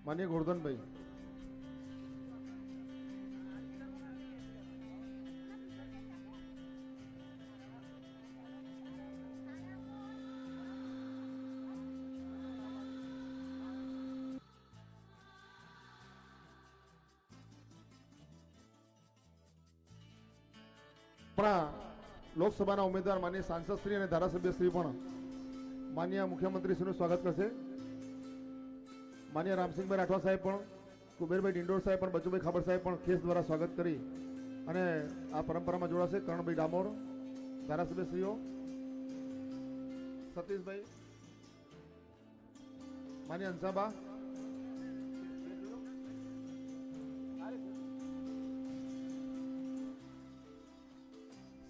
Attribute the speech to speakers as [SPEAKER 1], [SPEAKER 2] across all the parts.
[SPEAKER 1] માનીય ગોરધનભાઈ, આપણા લોકસભાના ઉમેદવાર માનીય સાંસદ શ્રી અને ધારાસભ્ય શ્રી પણ માનીય મુખ્યમંત્રી શ્રીનું સ્વાગત કરશે. માનીય રામસિંહભાઈ રાઠવા સાહેબ પણ, કુબેરભાઈ ડિંડોર સાહેબ પણ, બચુભાઈ ખાબર સાહેબ પણ ખેસ દ્વારા સ્વાગત કરી અને આ પરંપરામાં જોડાશે. કરણભાઈ ડામોર, ધારાસભ્ય શ્રીઓ, સતીશભાઈ, માનીય હંસાબા,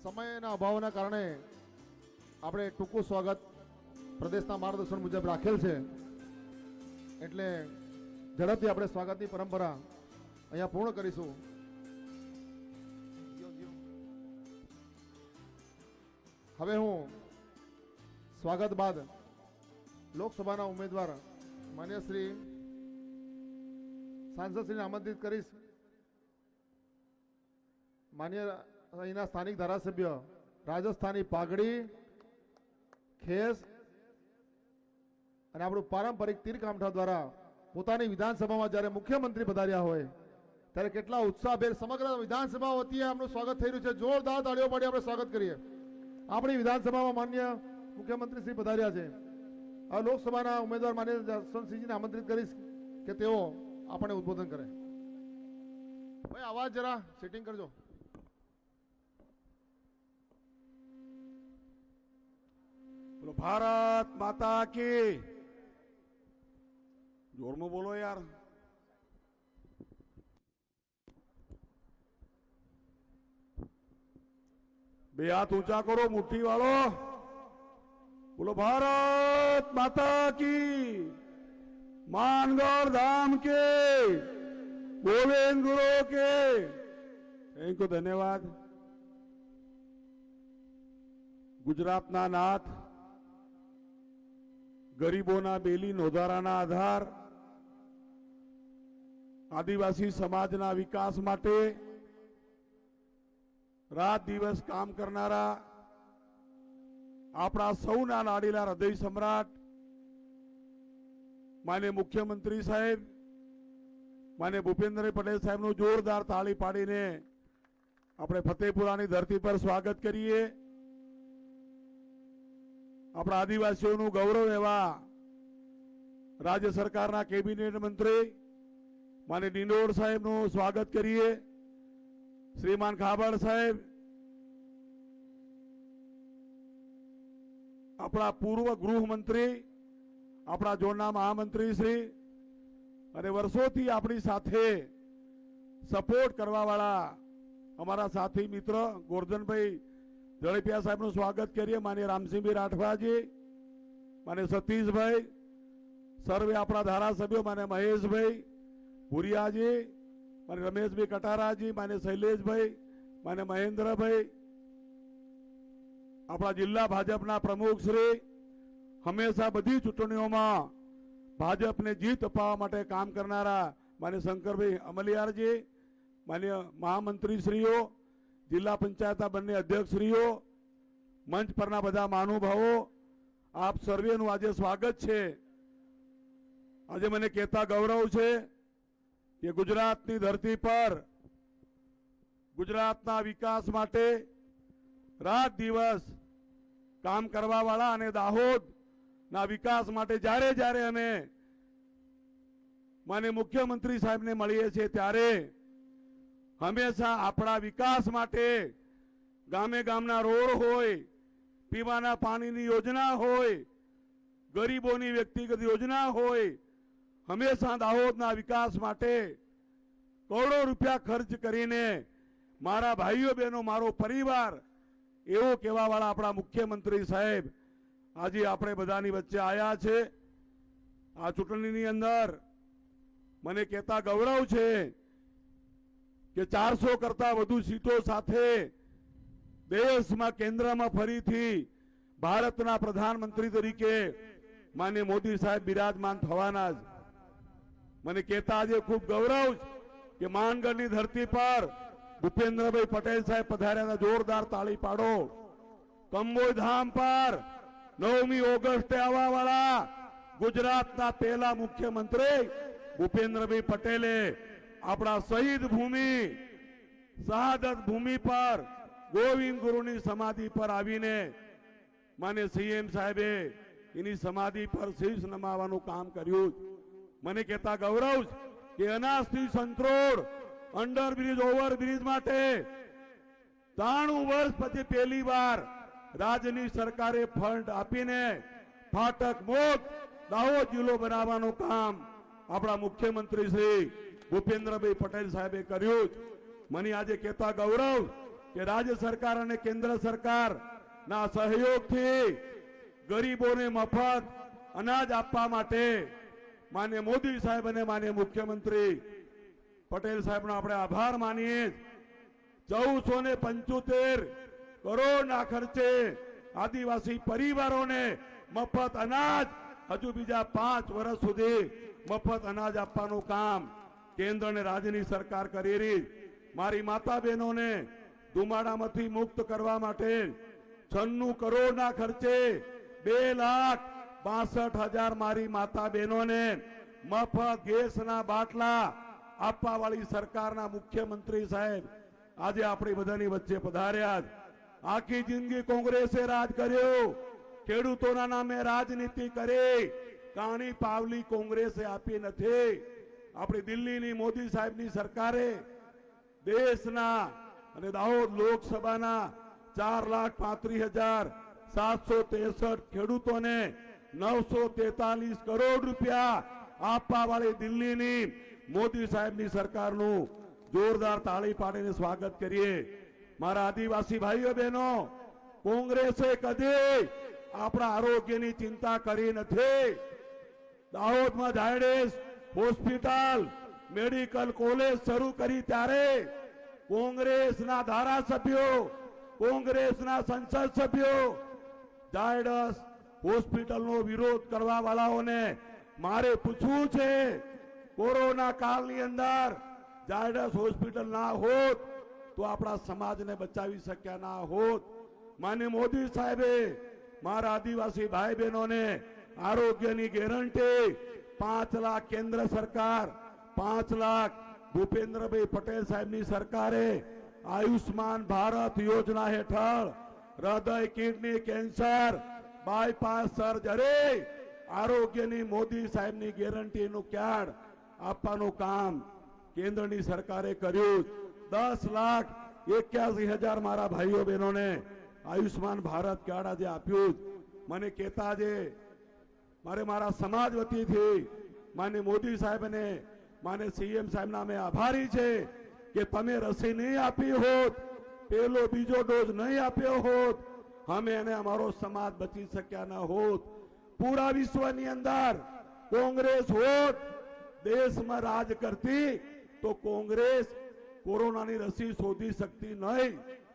[SPEAKER 1] સમયના અભાવના કારણે આપણે ટૂંકું સ્વાગત પ્રદેશના માર્ગદર્શન મુજબ રાખેલ છે, એટલે ઝડપથી આપણે સ્વાગતની પરંપરા અહીંયા પૂર્ણ કરીશું. હવે હું સ્વાગત બાદ લોકસભાના ઉમેદવાર માન્ય શ્રી સાંસદ શ્રીને આમંત્રિત કરીશ. માન્ય અહીંના સ્થાનિક ધારાસભ્ય રાજસ્થાની પાઘડી, ખેસ અને આપણું પારંપરિક તીરકામઠા દ્વારા પોતાની વિધાનસભામાં જ્યારે મુખ્યમંત્રી પધાર્યા હોય ત્યારે કેટલા ઉત્સાહભેર સમગ્ર વિધાનસભા વતીએ આમનું સ્વાગત થઈ રહ્યું છે. જોરદાર તાળીઓ પાડી આપણે સ્વાગત કરીએ. આપણી વિધાનસભામાં માન્ય મુખ્યમંત્રી શ્રી પધાર્યા છે. હવે લોકસભાના ઉમેદવાર માન્ય જસવંતસિંહજીને આમંત્રિત કરીશ કે તેઓ આપણે ઉદ્બોધન કરે. ભાઈ અવાજ જરા સેટિંગ કરજો.
[SPEAKER 2] भारत माता की जोर में बोलो यार. बे हाथ ऊंचा करो मुट्ठी वालो. बोलो भारत माता की. मानगढ़ धाम के गोविंद गुरु के. इनको धन्यवाद. गुजरात ना नाथ, गरीबोना बेली नोधाराना आधार, आदिवासी समाजना विकास माटे रात दिवस काम करनारा आपणा सौना लाडीला हृदय सम्राट माननीय मुख्यमंत्री साहेब माननीय भूपेन्द्र पटेल साहेब नु जोरदार ताली पाड़ीने अपने फतेहपुरानी धरती पर स्वागत करिए. अपना आदिवासीओं गौरव एवं राज्य सरकार केबिनेट मंत्री माने डिंडोर साहेब नु स्वागत करिए. श्रीमान खाबड़ साहेब, अपना पूर्व गृह मंत्री, अपना जोड़ना महामंत्री श्री अने वर्षोथी अपनी साथे सपोर्ट करवा वाला हमारा साथी मित्र गोवर्धन भाई जड़पिया साहब नु स्वागत करिए. माननीय रामसिंह भाई राठवा जी, माननीय सतीश भाई, सर्वे अपना धारासभ्यो माननीय महेश भाई भूरिया जी, माननीय रमेश भाई कटारा जी, माननीय शैलेष भाई, माननीय महेंद्र भाई, अपना जिला भाजपना प्रमुख श्री हमेशा बधी चूंटणीओं में भाजप ने जीत अपाववा माटे काम करनारा माननीय शंकर भाई अमलियार जी, माननीय महामंत्री श्रीओ, जिला पंचायत बंने अध्यक्षश्रीओ, मंच परना बधा महानुभावो, आप सर्वेनु आज स्वागत छे. आज मने कहता गौरव छे कि गुजरातनी धरती पर गुजरातना विकास माटे रात दिवस काम करवा वाला अने दाहोद ना विकास माटे जारे जारे अमे माने मुख्यमंत्री साहेब ने मळीए छे त्यारे हमेशा अपना विकास माटे गामे गामना रोड होय, पीवाना पानीनी योजना होय, गरीबोनी व्यक्तिगत योजना होय, हमेशा दाहोदना विकास माटे करोड़ों रुपया खर्च करीने मारा भाईओ बहनों मारो परिवार एवो कहेवा वाला अपना मुख्यमंत्री साहेब आज आपणे बधानी वच्चे आया छे. आ चूंटणीनी अंदर मने कहता गौरव छे कि 400 करता वधु सीटों साथे देश में केंद्र में फरीथी भारतना प्रधानमंत्री तरीके माननीय मोदी साहेब विराजमान थवाना. મને કહેતા આજે ખૂબ ગૌરવ છે કે માનગઢની ધરતી પર ભૂપેન્દ્રભાઈ પટેલ સાહેબ પધાર્યા હતા. જોરદાર તાળી પાડો. કંબોઈ ધામ પર 9મી ઓગસ્ટે આવવા વાળા ગુજરાતના પહેલા મુખ્યમંત્રી ભૂપેન્દ્રભાઈ પટેલે આપણા શહીદ ભૂમિ શહાદત ભૂમિ પર ગોવિંદ ગુરુની સમાધિ પર આવીને માન્ય સીએમ સાહેબે એની સમાધિ પર શીશ નમાવાનું કામ કર્યું. મને કહેતા ગૌરવ છે કે અનાજથી સંતરોડ અંડરબ્રિજ ઓવરબ્રિજ માટે 93 વર્ષ પછી પહેલી વાર રાજ્યની સરકારે ફંડ આપીને ફાટક મોત દાહોદ જિલ્લો બનાવવાનું કામ આપણા મુખ્યમંત્રી શ્રી ભૂપેન્દ્રભાઈ પટેલ સાહેબે કર્યું. મને આજે કહેતા ગૌરવ કે રાજ્ય સરકાર અને કેન્દ્ર સરકાર ના સહયોગથી ગરીબોને મફત અનાજ આપવા માટે માન્ય મોદી સાહેબ અને માન્ય મુખ્યમંત્રી પટેલ સાહેબનો આપણે આભાર માનીએ. 1475 કરોડના ખર્ચે આદિવાસી પરિવારોને મફત અનાજ હજુ બીજા 5 વર્ષ સુધી મફત અનાજ આપવાનું કામ કેન્દ્ર અને રાજ્યની સરકાર કરી રહી. મારી માતા બહેનોને ધુમાડામાંથી મુક્ત કરવા માટે 96 કરોડના ખર્ચે 2,62,000 મારી માતા બહેનોને મફત ગેસના બાટલા આપવા વાળી સરકારના મુખ્યમંત્રી સાહેબ આજે આપણી બધાની વચ્ચે પધાર્યા. આખી જિંદગી કોંગ્રેસે રાજ કર્યું, ખેડૂતોના નામે રાજનીતિ કરી, કાણી પાવલી કોંગ્રેસે આપી નથી. આપણી દિલ્હીની મોદી સાહેબની સરકારે દેશના અને દાહોદ લોકસભાના 4,35,763 ખેડૂતોને 943 કરોડ રૂપિયા આપવા વાળી દિલ્હીની મોદી સાહેબની સરકારનું જોરદાર તાળી પાડીને સ્વાગત કરીએ. મારા આદિવાસી ભાઈઓ બહેનો, કોંગ્રેસે કદી આપણા આરોગ્યની ચિંતા કરી નથી. દાહોદમાં ઝાયડસ હોસ્પિટલ મેડિકલ કોલેજ શરૂ કરી ત્યારે કોંગ્રેસના ધારાસભ્યો, કોંગ્રેસના સંસદ સભ્યો ઝાયડસ હોસ્પિટલનો વિરોધ કરવા વાળાઓને મારે પૂછવું છે, કોરોના કાળની અંદર ઝાયડસ હોસ્પિટલ ના હોત તો આપણા સમાજને બચાવી શક્યા ના હોત. માન્ય મોદી સાહેબે મારા આદિવાસી ભાઈ બહેનોને આરોગ્યની ગેરંટી 5 લાખ કેન્દ્ર સરકાર, 5 લાખ ભૂપેન્દ્રભાઈ પટેલ સાહેબની સરકારે આયુષ્માન ભારત યોજના હેઠળ હૃદય, કિડની, કેન્સર, બાયપાસ સર્જરી આરોગ્યની મોદી સાહેબની ગેરંટીનું કાર્ડ આપવાનું કામ કેન્દ્રની સરકારે કર્યું. 10,81,000 મારા ભાઈઓ બહેનોને આયુષ્માન ભારત કાર્ડ આજે આપ્યું. મને કહેતા છે મારે મારા સમાજ વતીથી માન્ય મોદી સાહેબને માન્ય સીએમ સાહેબના અમે આભારી છે કે તમે રસી નહીં આપી હોત, પેલો બીજો ડોઝ નહીં આપ્યો હોત, અમે અને અમારો સમાજ બચી શક્યા ન હોત. પૂરા વિશ્વની અંદર કોંગ્રેસ હોત દેશમાં રાજ કરતી તો કોંગ્રેસ કોરોનાની રસી શોધી શકતી નહીં.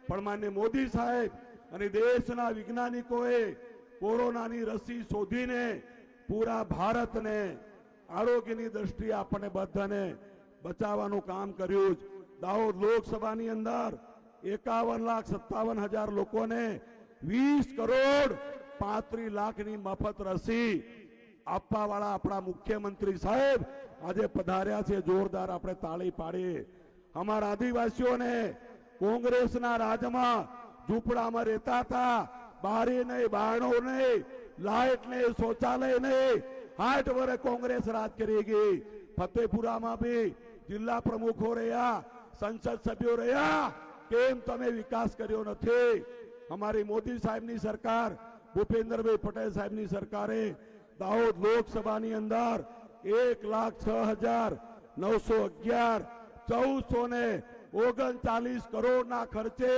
[SPEAKER 2] પણ માન્ય મોદી સાહેબ અને દેશના વૈજ્ઞાનિકોએ કોરોનાની રસી શોધીને પૂરા ભારતને આરોગ્યની દ્રષ્ટિએ આપણને બધાને બચાવવાનું કામ કર્યું. દાહોદ લોકસભાની અંદર 51,57,000 લોકોને 20 કરોડ 35 લાખની મફત રસી આપવા વાળા આપણા મુખ્યમંત્રી સાહેબ આજે પધાર્યા છે. જોરદાર આપણે તાળી પાડીએ. અમારા આદિવાસીઓને કોંગ્રેસના રાજમાં ઝૂંપડામાં રહેતા હતા, બારી નહીં, બારણો નહીં, લાઇટ નહીં, શૌચાલય નહીં, 60 વર્ષ કોંગ્રેસ રાજ કરી ગઈ. ફતેપુરામાં બી જિલ્લા પ્રમુખો રહ્યા, સંસદ સભ્યો રહ્યા, કેમ તમે વિકાસ કર્યો નથી? અમારી મોદી સાહેબની સરકાર, ભૂપેન્દ્રભાઈ પટેલ સાહેબની સરકારે દાહોદ લોકસભાની અંદર 1,06,911 1439 કરોડના ખર્ચે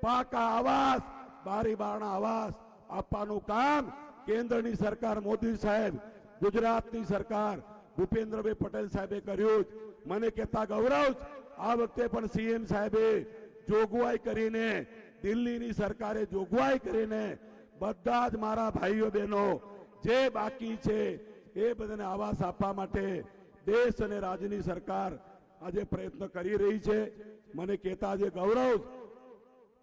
[SPEAKER 2] પાકા આવાસ, બારી બારણા આવાસ આપવાનું કામ કેન્દ્રની સરકાર મોદી સાહેબ, ગુજરાતની સરકાર ભૂપેન્દ્રભાઈ પટેલ સાહેબે કર્યું. મને કહેતા ગૌરવ, આ વખતે પણ સીએમ સાહેબે જોગવાઈ કરીને, દિલ્હીની સરકારે જોગવાઈ કરીને બધા જ મારા ભાઈઓ બહેનો જે બાકી છે એ બધાને આવાસ આપવા માટે દેશ અને રાજ્યની સરકાર આજે પ્રયત્ન કરી રહી છે. મને કહેતા જે ગૌરવ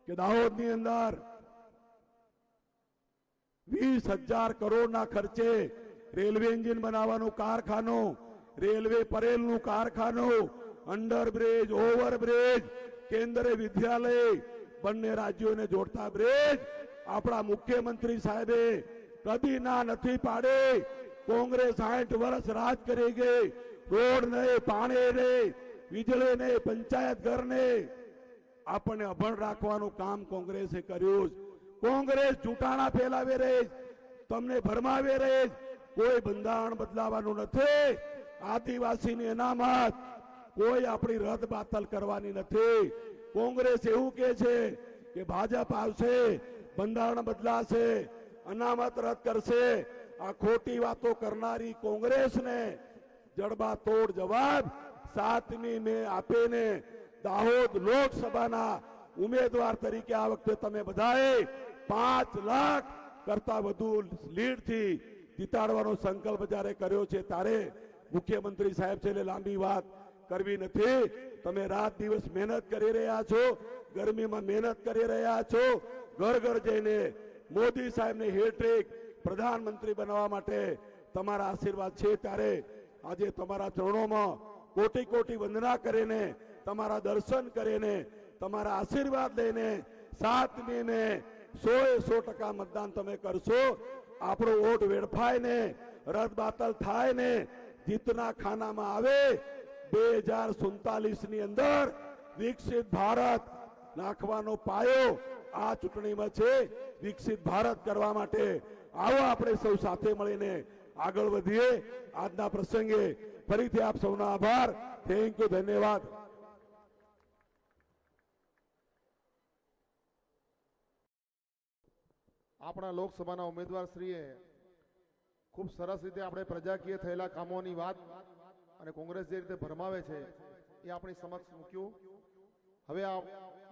[SPEAKER 2] કે દાહોદની અંદર 20,000 કરોડના ખર્ચે રેલવે એન્જિન બનાવવાનું કારખાનું, રેલવે પરેલનું કારખાનું, અંડરબ્રિજ, ઓવરબ્રિજ, કેન્દ્રીય વિદ્યાલય, બંને રાજ્યોને જોડતા બ્રિજ આપણા મુખ્યમંત્રી સાહેબે કદી ના નથી પાડી. કોંગ્રેસ 60 વર્ષ રાજ કરી ગઈ. રોડ નહીં, પાણી નહીં, વીજળી નહીં, પંચાયત ઘર નહીં. આપણને અભણ રાખવાનું કામ કોંગ્રેસે કર્યું. કોંગ્રેસ જૂઠાણા ફેલાવે રહી, તમને ભરમાવે રહી. કોઈ બંધારણ બદલાવાનું નથી. આદિવાસીની અનામત કોઈ આપણી રદ બાતલ કરવાની નથી. કોંગ્રેસ એવું કહે છે કે ભાજપ આવશે, બંધારણ બદલાશે, અનામત રદ કરશે. આ ખોટી વાતો કરનારી કોંગ્રેસને જડબાતોડ જવાબ 7મી મે આપીને દાહોદ લોકસભાના ઉમેદવાર તરીકે આ વખતે તમે બધાએ 5 લાખ કરતા વધુ લીડથી જીતાડવાનો સંકલ્પ જ્યારે કર્યો છે ત્યારે મુખ્યમંત્રી સાહેબ છે એટલે લાંબી વાત કરવી નથી. તમે રાત દિવસ મહેનત કરી રહ્યા છો, ગરમીમાં મહેનત કરી રહ્યા છો. ઘર ઘર જઈને મોદી સાહેબને હેટ્રિક પ્રધાનમંત્રી બનાવવા માટે તમારા આશીર્વાદ છે. ત્યારે આજે તમારા ચરણોમાં કોટી કોટી વંદના કરીને, તમારા દર્શન કરીને, તમારા આશીર્વાદ લઈને 7મી મે 100% મતદાન તમે કરશો. આપણો વોટ વેડફાય ને, રદ બાતલ થાય ને, જીતના ખાનામાં આવે. 2047 ની અંદર વિકસિત ભારત નાખવાનો પાયો આ ચૂંટણીમાં છે. વિકસિત ભારત કરવા માટે આવો આપણે સૌ સાથે મળીને આગળ વધીએ. આજના પ્રસંગે ફરીથી આપ સૌનો આભાર. થેન્ક યુ, ધન્યવાદ.
[SPEAKER 1] આપણા લોકસભાના ઉમેદવાર શ્રીએ ખૂબ સરસ રીતે આપણે પ્રજાકીય થયેલા કામોની વાત અને કોંગ્રેસ જે રીતે ભરમાવે છે એ આપણી સમક્ષ મૂક્યું. હવે આ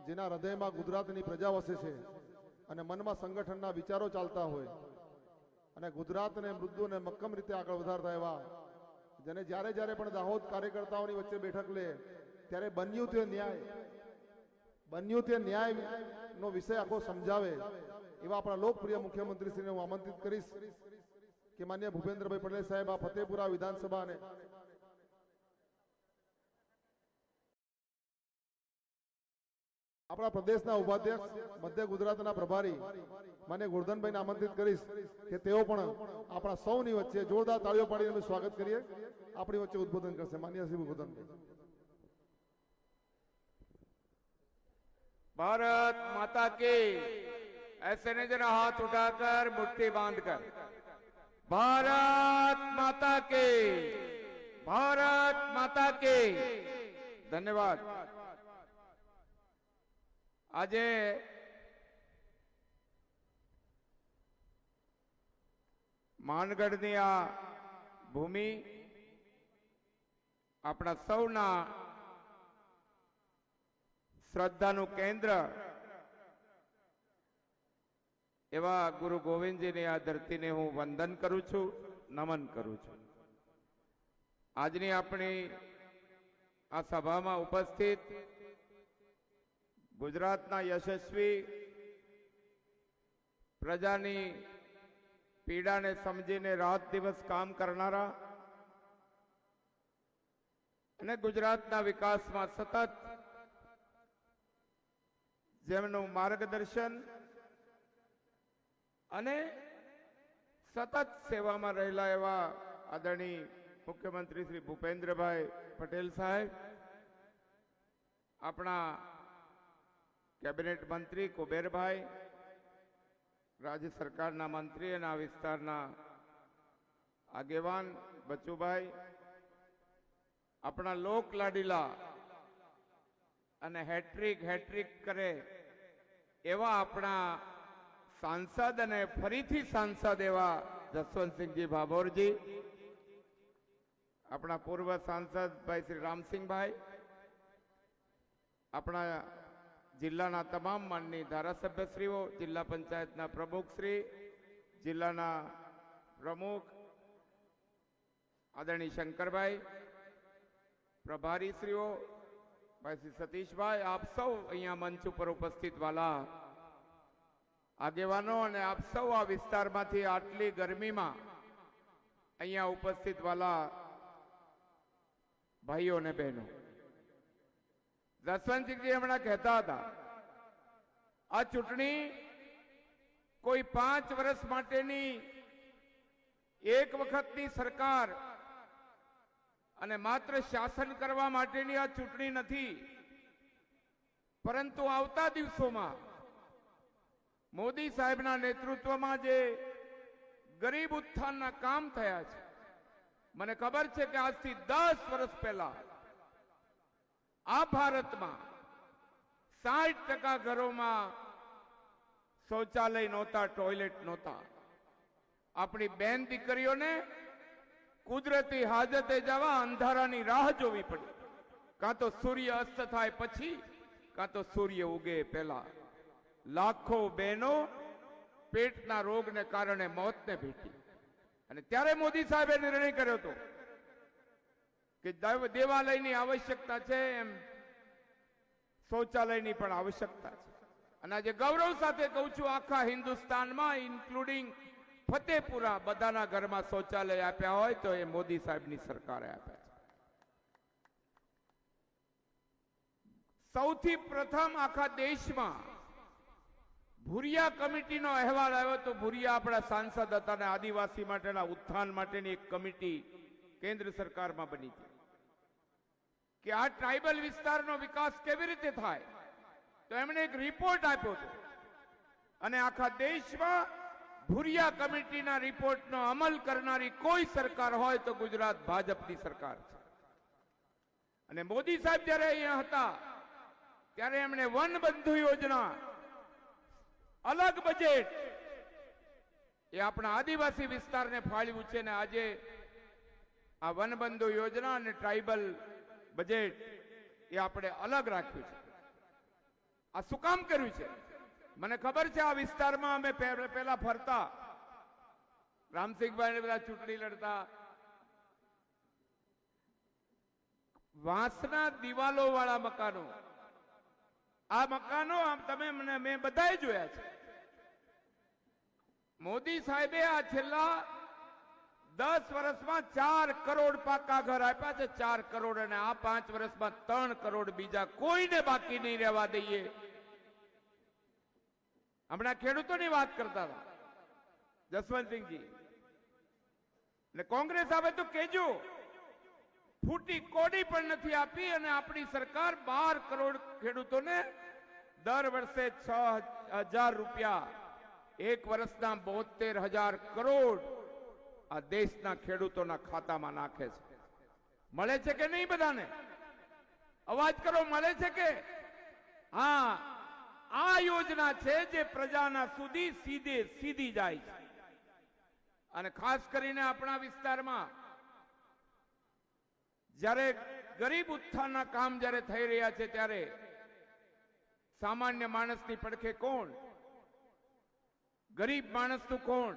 [SPEAKER 1] જેના હૃદયમાં ગુજરાતની પ્રજા વસે છે અને મનમાં સંગઠનના વિચારો ચાલતા હોય અને ગુજરાતને મૃદુ અને મક્કમ રીતે આગળ વધારતા એવા જેને જ્યારે જ્યારે પણ દાહોદ કાર્યકર્તાઓની વચ્ચે બેઠક લે ત્યારે બન્યું તે ન્યાયનો વિષય આખો સમજાવે એવા આપણા લોકપ્રિય મુખ્યમંત્રીશ્રીને હું આમંત્રિત કરીશ કે માન્ય ભૂપેન્દ્રભાઈ પટેલ સાહેબ આ ફતેપુરા વિધાનસભાને આપણા પ્રદેશના ઉપાધ્યક્ષ, મધ્ય ગુજરાતના પ્રભારી માન્ય ગોરધનભાઈને આમંત્રિત કરીશ કે તેઓ પણ આપણા સૌની વચ્ચે જોરદાર તાળીઓ પાડીને અમે સ્વાગત કરીએ. આપણી વચ્ચે ઉદ્બોધન કરશે માન્ય શ્રી ગોરધનભાઈ.
[SPEAKER 3] भारत माता की, ऐसे नहीं जरा हाथ उठाकर मुट्ठी बांधकर, भारत माता की, भारत माता की. धन्यवाद. આજે માનગઢની આ ભૂમિ આપણા સૌના શ્રદ્ધાનું કેન્દ્ર એવા ગુરુ ગોવિંદજીની આ ધરતીને હું વંદન કરું છું, નમન કરું છું. આજની આપણી આ સભામાં ઉપસ્થિત ગુજરાતના યશસ્વી, પ્રજાની પીડાને સમજીને રાત દિવસ કામ કરનારા અને ગુજરાતના વિકાસમાં સતત જેમનું માર્ગદર્શન અને સતત સેવામાં રહેલા એવા આદરણીય મુખ્યમંત્રી શ્રી ભૂપેન્દ્રભાઈ પટેલ સાહેબ, આપણા કેબિનેટ મંત્રી કુબેરભાઈ, રાજ્ય સરકારના મંત્રી અને આ વિસ્તારના આગેવાન બચુભાઈ, આપણા લોક લાડીલા અને હેટ્રિક કરે એવા આપણા સાંસદ અને ફરીથી સાંસદ એવા જસવંતસિંહજી ભાભોરજી, આપણા પૂર્વ સાંસદ ભાઈ શ્રી રામસિંહભાઈ, આપણા જિલ્લાના તમામ માનની ધારાસભ્યશ્રીઓ, જિલ્લા પંચાયતના પ્રમુખશ્રી, જિલ્લાના પ્રમુખ આદરણીય શંકરભાઈ, પ્રભારીશ્રીઓ, ભાઈ શ્રી સતીશભાઈ, આપ સૌ અહીંયા મંચ ઉપર ઉપસ્થિત વાલા આગેવાનો અને આપ સૌ આ વિસ્તારમાંથી આટલી ગરમીમાં અહીંયા ઉપસ્થિત વાલા ભાઈઓ અને બહેનો, જસવંતસિંહજી હમણાં કહેતા હતા આ ચૂંટણી કોઈ 5 વર્ષ માટેની એક વખતની સરકાર અને માત્ર શાસન કરવા માટેની આ ચૂંટણી નથી, પરંતુ આવતા દિવસોમાં મોદી સાહેબના નેતૃત્વમાં જે ગરીબ ઉત્થાનના કામ થયા છે, મને ખબર છે કે આજથી 10 વર્ષ પહેલા આ ભારતમાં 60% ઘરોમાં શૌચાલય નહોતા, ટોયલેટ નહોતા. આપણી બેન દીકરીઓને કુદરતી હાજતે જવા અંધારાની રાહ જોવી પડી, કાં તો સૂર્ય અસ્ત થાય પછી, કાં તો સૂર્ય ઉગે પહેલા. લાખો બહેનો પેટના રોગને કારણે મોતને ભેટી. અને ત્યારે મોદી સાહેબે નિર્ણય કર્યો હતો કે દેવાલયની આવશ્યકતા છે એમ શૌચાલયની પણ આવશ્યકતા છે. અને આજે ગૌરવ સાથે કહું છું, આખા હિન્દુસ્તાનમાં ઇન્ક્લુડિંગ ફતેપુરા બધાના ઘરમાં શૌચાલય આપ્યા હોય તો એ મોદી સાહેબની સરકારે આપ્યા છે. સૌથી પ્રથમ આખા દેશમાં ભુરિયા કમિટીનો અહેવાલ આવ્યો તો ભુરિયા આપણા સાંસદ હતા અને આદિવાસી માટેના ઉત્થાન માટેની એક કમિટી કેન્દ્ર સરકારમાં બની હતી કે આ ટ્રાઇબલ વિસ્તારનો વિકાસ કેવી રીતે થાય. તો એમણે એક રિપોર્ટ આપ્યો હતો અને આખા દેશમાં ભુરિયા કમિટીના રિપોર્ટનો અમલ કરનારી કોઈ સરકાર હોય તો ગુજરાત ભાજપની સરકાર છે. અને મોદી સાહેબ જ્યારે અહીંયા હતા ત્યારે એમણે વનબંધુ યોજના, અલગ બજેટ એ આપણા આદિવાસી વિસ્તારને ફાળવ્યું છે. ને આજે આ વનબંધુ યોજના અને ટ્રાઇબલ બજેટ એ આપણે અલગ રાખ્યું છે. આ શું કામ કર્યું છે? મને ખબર છે આ વિસ્તારમાં અમે પહેલા ફરતા, રામસિંહભાઈ બધા ચૂંટણી લડતા, વાંસના દિવાલો વાળા મકાનો, આ મકાનો મેં બધાએ જોયા છે. મોદી સાહેબે આ છેલ્લા 10 વર્ષમાં 4 કરોડ પાકા ઘર આપ્યા છે, 4 કરોડ. અને આ 5 વર્ષમાં 3 કરોડ બીજા કોઈને બાકી નહીં રહેવા દઈએ. હમણાં ખેડૂતોની વાત કરતા હતા જસવંતસિંહજી, ને કોંગ્રેસ આવે તો કેજો, ફૂટી કોડી પણ નથી આપી. અને આપણી સરકાર 12 કરોડ ખેડૂતોને દર વર્ષે 6,000 રૂપિયા, એક વર્ષના 72,000 કરોડ આ દેશના ખેડૂતોના ખાતામાં નાખે છે. મળે છે કે નહીં? બધાને અવાજ કરો, મળે છે કે? હા, આ યોજના છે જે પ્રજાના સુધી સીધી જાય છે. અને ખાસ કરીને આપણા વિસ્તારમાં જ્યારે ગરીબ ઉત્થાનના કામ જ્યારે થઈ રહ્યા છે ત્યારે સામાન્ય માણસની પડખે કોણ? ગરીબ માણસનું કોણ?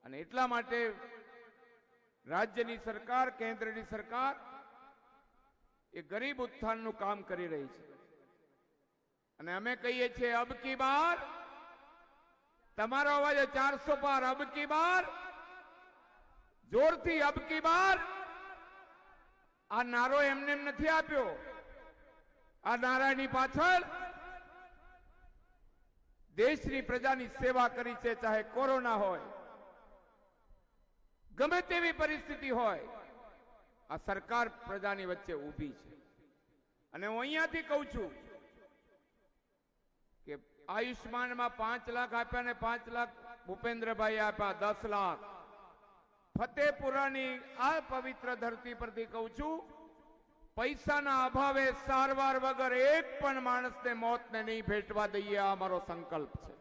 [SPEAKER 3] અને એટલા માટે રાજ્યની સરકાર, કેન્દ્રની સરકાર એ ગરીબ ઉત્થાનનું કામ કરી રહી છે. અને અમે કહીએ છીએ અબ કી બાર, તમારો અવાજ 400 પાર, અબ કી બાર, જોરથી અબ કી બાર. આ નારો એમને નથી આપ્યો. આ નારાની પાછળ દેશની પ્રજાની સેવા કરી છે. ચાહે કોરોના હોય, ગમે તેવી પરિસ્થિતિ હોય, આ સરકાર પ્રજાની વચ્ચે ઊભી છે. અને હું અહીંયાથી કહું છું કે આયુષ્માનમાં 5 લાખ આપ્યા ને 5 લાખ ભૂપેન્દ્રભાઈ આપ્યા, 10 લાખ. ફતેપુરાની આ પવિત્ર ધરતી પરથી કહું છું, પૈસાના અભાવે સારવાર વગર એક પણ માણસને મોતને નહીં ભેટવા દઈએ, આ અમારો સંકલ્પ છે.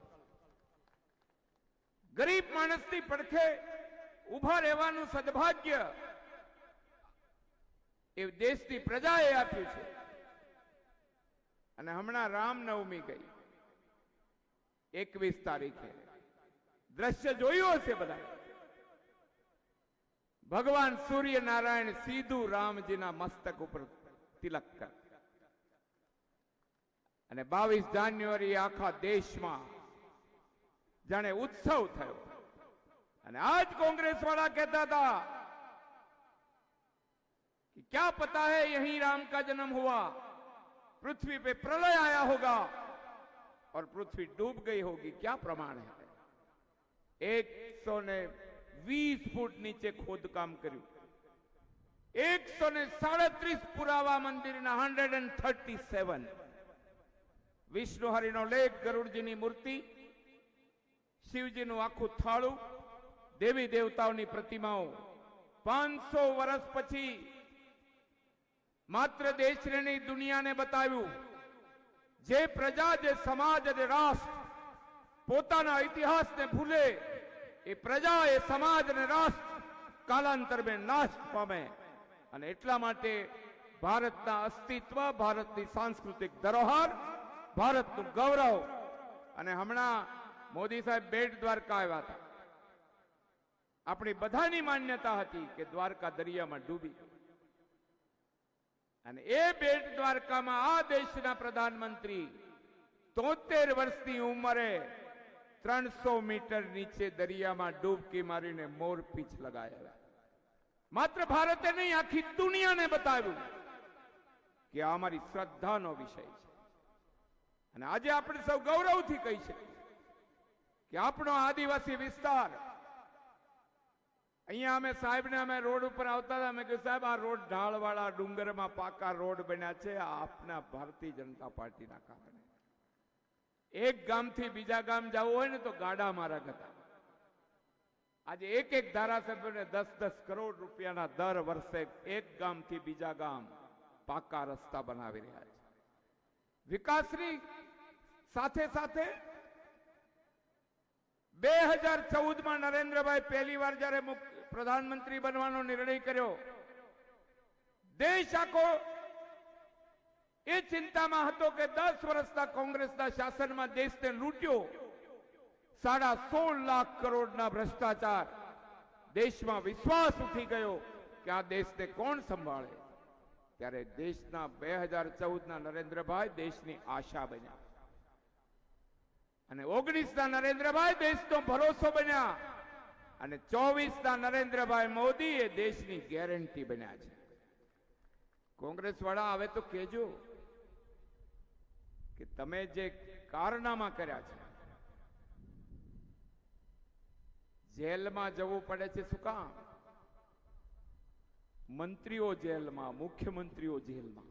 [SPEAKER 3] ગરીબ માણસની પડખે ઉભા રહેવાનું સદભાગ્ય એ દેશની પ્રજાએ આપ્યું છે. અને હમણાં રામનવમી ગઈ 21 તારીખે, દ્રશ્ય જોયું હશે બધા. ભગવાન સૂર્યનારાયણ સીધું રામજીના મસ્તક ઉપર તિલક કર. અને 22 જાન્યુઆરી આખા દેશમાં જાણે ઉત્સવ થયો. અને આજ કોંગ્રેસ वाला कहता था कि क्या पता है यहीं राम का जन्म हुआ, पृथ्वी पे प्रलय आया होगा और पृथ्वी डूब गई होगी. क्या प्रमाण है? 120 फूट नीचे खोदकाम કર્યું. 137 પુરાવા મંદિરના 137. વિષ્ણુ હરિનો લેખ, ગરુડજીની મૂર્તિ, શિવજીનું આખું થાળું, દેવી દેવતાઓની પ્રતિમાઓ. 500 વર્ષ પછી માત્ર દેશને નહીં દુનિયાને બતાવ્યું જે પ્રજા, જે સમાજ અને રાષ્ટ્ર પોતાના ઇતિહાસને ભૂલે એ પ્રજા, એ સમાજ અને રાષ્ટ્ર કાલાંતરમાં નાશ પામે. અને એટલા માટે ભારતના અસ્તિત્વ, ભારતની સાંસ્કૃતિક ધરોહર, ભારતનું ગૌરવ. અને હમણાં મોદી સાહેબ બેટ દ્વારકા આવ્યા હતા. આપણી બધાની માન્યતા હતી કે દ્વારકા દરિયામાં ડૂબી ગઈ. અને એ બેટ દ્વારકામાં આ દેશના પ્રધાનમંત્રી 73 વર્ષની ઉંમરે 300 મીટર નીચે દરિયામાં ડૂબકી મારીને મોરપીંછ લગાયા. માત્ર ભારતે નહીં, આખી દુનિયાને બતાવ્યું કે આ અમારી શ્રદ્ધાનો વિષય છે. અને આજે આપણે સૌ ગૌરવથી કહી શકીએ કે આપણો આદિવાસી વિસ્તાર, અહીંયા અમે સાહેબને અમે રોડ ઉપર આવતા હતા, મેં કહ્યું સાહેબ આ રોડ ઢાળવાળા ડુંગરમાં પાકા રોડ બન્યા છે આ આપના ભારતીય જનતા પાર્ટીના કારણે. એક ગામથી બીજા ગામ જવું હોય ને તો ગાડા મારા હતા. આજે એક ધારાસભ્યને 10-10 કરોડ રૂપિયાના દર વર્ષે એક ગામથી બીજા ગામ પાકા રસ્તા બનાવી રહ્યા છે. વિકાસની સાથે સાથે 2014માં નરેન્દ્રભાઈ પહેલી વાર જ્યારે પ્રધાનમંત્રી બનવાનો નિર્ણય કર્યો, દેશ આખો એ ચિંતામાં હતો કે 10 વર્ષના કોંગ્રેસના શાસનમાં દેશને લૂંટ્યો. 16.5 લાખ કરોડના ભ્રષ્ટાચાર. દેશમાં વિશ્વાસ ઉઠી ગયો કે આ દેશને કોણ સંભાળે. ત્યારે દેશના 2014ના નરેન્દ્રભાઈ દેશની આશા બન્યા. અને 19ના નરેન્દ્રભાઈ દેશનો ભરોસો બન્યા. અને 24ના નરેન્દ્રભાઈ મોદી એ દેશની ગેરંટી બન્યા છે. કોંગ્રેસ વાળા હવે તો કહેજો કે તમે જે કારનામા કર્યા છે, જેલમાં જવું પડે છે શું કામ? મંત્રીઓ જેલમાં, મુખ્યમંત્રીઓ જેલમાં.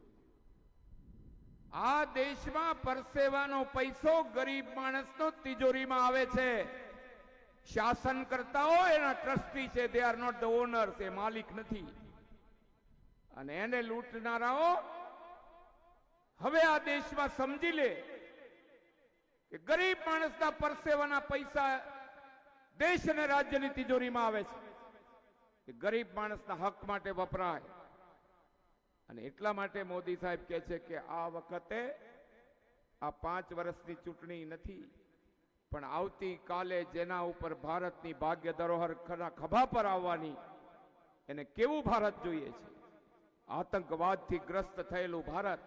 [SPEAKER 3] આ દેશમાં પરસેવાનો પૈસો ગરીબ માણસનો તિજોરીમાં આવે છે. શાસન કરતાઓ એના ટ્રસ્ટી છે, they are not the owners, એ માલિક નથી. અને એને લૂંટનારાઓ હવે આ દેશમાં સમજી લે કે ગરીબ માણસના પરસેવાના પૈસા દેશ અને રાજ્યની તિજોરીમાં આવે છે, કે ગરીબ માણસના હક માટે વપરાય. અને એટલા માટે મોદી સાહેબ કહે છે કે આ વખતે આ 5 વર્ષની ચૂંટણી નથી, પણ આવતીકાલે જેના ઉપર ભારતની ભાગ્ય ધરોહર ખભા પર આવવાની, એને કેવું ભારત જોઈએ છે? આતંકવાદથી ગ્રસ્ત થયેલું ભારત.